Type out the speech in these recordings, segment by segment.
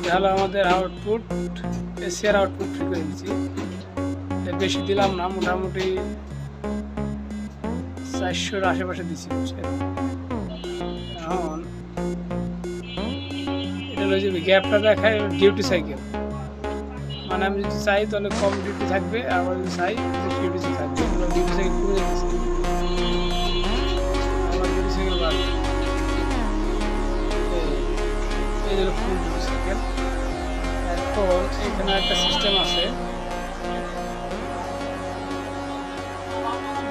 এটা হলো আমাদের আউটপুট, এসিআর আউটপুট ফ্রিকোয়েন্সি। এটা বেশি দিলাম না, মোটামুটি 400-র আশেপাশে দিচ্ছি। এখন এটা হলো যে গ্যাপটা দেখায় ডিউটি সাইকেল, মানে আমি যদি চাই তাহলে কম ডিউটি থাকবে, আবার যদি চাই ডিউটি থাকবে। ডিউটি সাইকেল পুরো যাচ্ছে, আমার ডিউটি সাইকেল বাড়বে। এই হলো ফুল ডিউটি সাইকেল। এখন এখানে একটা সিস্টেম আছে,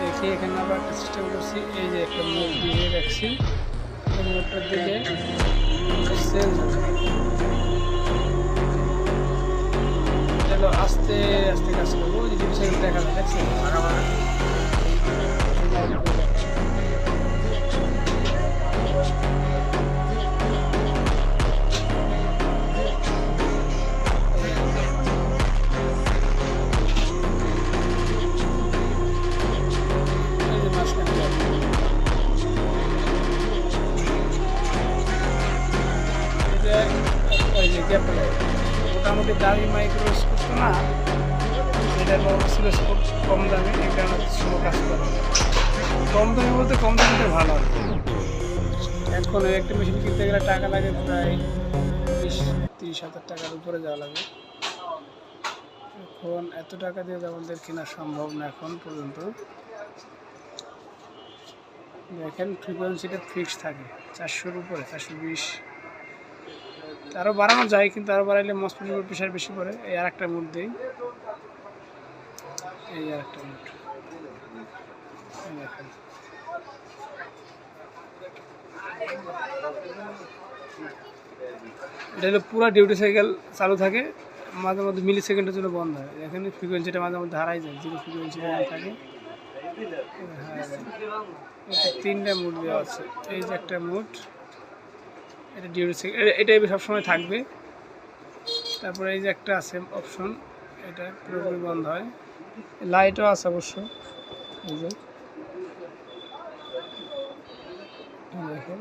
দেখি এখানে আবার একটা সিস্টেম করছি। এই যে একটা মোড দিয়ে রাখছি, এই মোডটার দিকে চেঞ্জ হলো আস্তে আস্তে কাজ করবো। যে ডিউটি সাইকেল দেখা যায়, দেখছি মোটামুটি দামি মাইক্রোস্কোপ তো না, এটার অসিলোস্কোপ কম দামি, এই কারণে স্লো কাজ করে। কম দামি বলতে কম দামিতে ভালো আর কি। এখন একটা মেশিন কিনতে গেলে টাকা লাগে প্রায় 20-30 হাজার টাকার উপরে যাওয়া লাগে। এখন এত টাকা দিয়ে আমাদের কেনা সম্ভব না এখন পর্যন্ত। দেখেন ফ্রিকোয়েন্সিটা ফিক্স থাকে 400-র উপরে, 420। আরও বাড়ানো যায়, কিন্তু আরও বাড়াইলে মসপিটের উপর প্রেশার বেশি পড়ে। এই আর একটা মুড দিই, এই আর একটা মুড দেখেন। এটা হলো পুরো ডিউটি সাইকেল চালু থাকে, মাঝে মধ্যে মিলি সেকেন্ডের জন্য বন্ধ হয়। এখানে ফ্রিকোয়েন্সিটা মাঝে মধ্যে হারাই যায়, জিরো ফ্রিকোয়েন্সিটা থাকে। তিনটা মুড দেওয়া আছে, এই যে একটা মুড, এটা ডিউটি সাইকেল, এটাই সবসময় থাকবে। তারপরে এই যে একটা আছে অপশন, এটা পুরোপুরি বন্ধ হয়। লাইটও আছে অবশ্য, এই যে দেখেন।